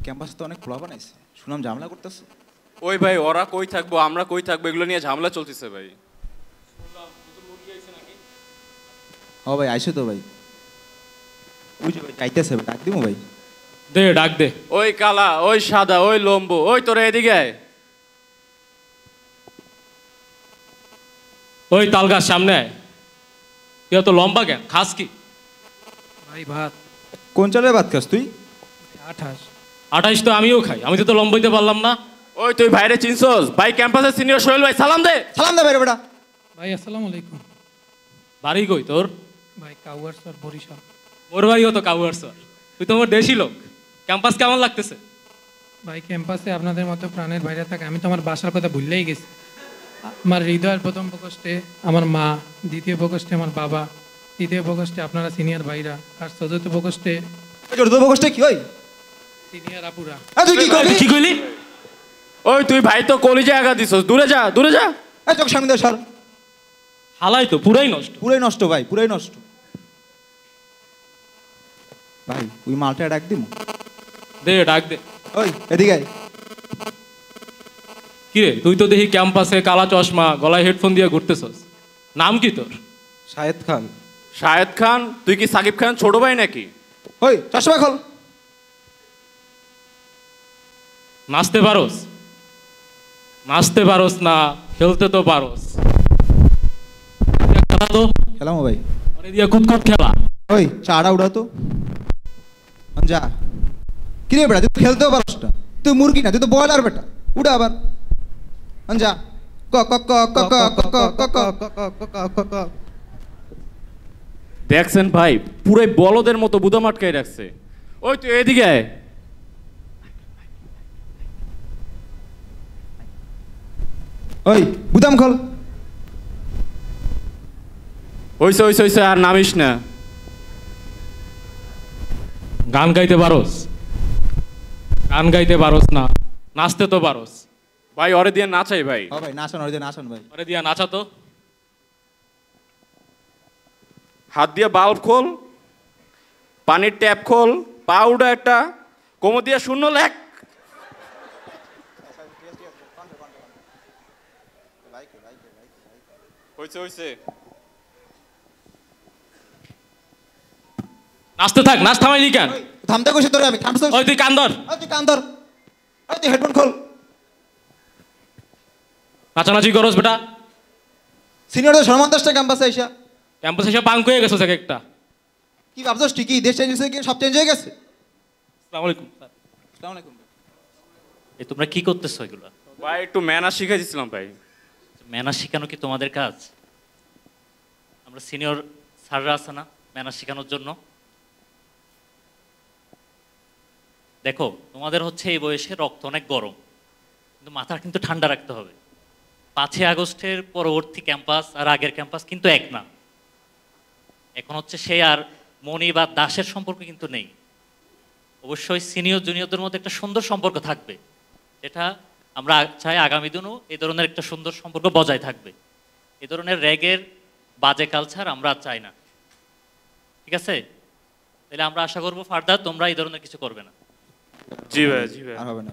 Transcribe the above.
ক্যাম্পাসে তো অনেক খোলা বানাইছে, শুনাম ঝামেলা করতেছে। ওই ভাই ওরা কই থাকবো আমরা কই থাকবো এগুলো নিয়ে ঝামেলা চলতেছে ভাই। ও ভাই আইসো তো ভাই, ওই যে ভাই যাইতেছে, ডাক দিমু ভাই। দে ডাক দে। ওই কালা, ওই সাদা, ওই লম্বু, ওই তোরা এদিকে আয়। ওই তাল গাছ সামনে আয়। তুই এত লম্বা কেন, খাস কি? ভাই ভাত। কোন চালের ভাত খাস তুই? 28। 28 তো আমিও খাই, আমি তো লম্বাইতে পারলাম না। ওই তুই ভাইরে চিনছস? ভাই ক্যাম্পাসের সিনিয়র সোহেল ভাই, সালাম দে। সালাম দে ভাই বেটা। ভাই আসসালামু আলাইকুম। বাড়ি কই তোর? ভাই কাউয়ার স্যার বরিশাল। ওর বাড়িও তো কাউয়ার স্যার, তুই তো আমার দেশি লোক। ক্যাম্পাস কেমন লাগতেছে? ভাই ক্যাম্পাসে আপনাদের মতো প্রাণের বাইরে থাকে, আমি তো আমার বাসার কথা ভুললেই গেছি। আমার হৃদয়ের প্রথম প্রকোষ্ঠে আমার মা, দ্বিতীয় প্রকোষ্ঠে আমার বাবা, তৃতীয় প্রকোষ্ঠে আপনারা সিনিয়র ভাইরা, আর চতুর্থ প্রকোষ্ঠে চতুর্থ প্রকোষ্ঠে কি হই সিনিয়র আপুরা। তুই কি করবি? কি কইলি? ওই তুই ভাই তো কলিজা আগা দিছস, দূরে যা দূরে যা। এই চোখ সামনে সর। হালাই তো পুরাই নষ্ট। পুরাই নষ্ট ভাই, পুরাই নষ্ট ভাই। ওই মালটা ডাক দিমু। দে ডাক দে। ওই এদিকে আয়। কিরে তুই তো দেখি ক্যাম্পাসে কালা চশমা, গলায় হেডফোন দিয়ে ঘুরতেছস, নাম কি তোর? শাহেদ খান। শাহেদ খান? তুই কি সাকিব খান ছোট ভাই নাকি? ওই চশমা খোল। নাচতে পারোস? নাচতে পারোস না, খেলতে তো পারোস। খেলা তো খেলামো ভাই। মানে দিয়া কুতকুত খেলা। ওই চাটা উড়া তো যা। কি রে বেটা, তুই খেলতেও পারস না, তুই মুরগি না, তুই তো বয়লার বেটা। উড়া আবার যা। ক ক ক ক ক ক ক ক ক। দেখছেন ভাই, পুরাই বলদের মতো বুদাম আটকাই রাখছে। ওই তুই এদিকে আয়। ওই বুদাম খোল। হইছে হইছে হইছে, আর নামিস না। গান গাইতে পারোস? গান গাইতে পারোস না, নাচতে তো পারোস। ভাই ওরে দিয়ে নাচাই ভাই। ও ভাই নাচান, ওরে নাচান ভাই। ওরে দিয়া নাচা তো। হাত দিয়ে বাল্ব খোল, পানির ট্যাপ খোল, পা উঠা একটা, কোমর দিয়ে শূন্য লেখ। হইছে হইছে। নাচতে থাক, নাচ থামাইলি কেন? থামতে কইছি তোরে আমি, থামছ? ওই তুই কান ধর। ওই তুই কান ধর। ওই তুই হেডফোন খোল। নাচানাচি করস বেটা? সিনিয়রদের সম্মান দশটা ক্যাম্পাসে আইসা ক্যাম্পাসে এসে পাঙ্ক হয়ে গেছো এক একটা। কি ভাবছস ঠিকই দেশ চেঞ্জ হয়েছে, কি সব চেঞ্জ হয়ে গেছে? আসসালামু আলাইকুম স্যার। আসসালামু আলাইকুম। এ তোমরা কি করতেছো এগুলো? ভাই একটু ম্যানার শিখাই দিছিলাম ভাই। ম্যানার শেখানো কি তোমাদের কাজ? আমরা সিনিয়র স্যাররা আছে না ম্যানার শেখানোর জন্য? দেখো তোমাদের হচ্ছে এই বয়সে রক্ত অনেক গরম, কিন্তু মাথা কিন্তু ঠান্ডা রাখতে হবে। 5ই আগস্টের পরবর্তী ক্যাম্পাস আর আগের ক্যাম্পাস কিন্তু এক না। এখন হচ্ছে সে আর মণি বা দাসের সম্পর্ক কিন্তু নেই। অবশ্যই সিনিয়র জুনিয়রদের মধ্যে একটা সুন্দর সম্পর্ক থাকবে, যেটা আমরা চাই আগামী দিনও এই ধরনের একটা সুন্দর সম্পর্ক বজায় থাকবে। এই ধরনের র্যাগের বাজে কালচার আমরা চাই না, ঠিক আছে? তাহলে আমরা আশা করবো ফার্দার তোমরা এই ধরনের কিছু করবে না। জি ভাই জি ভাই। আর হবে না।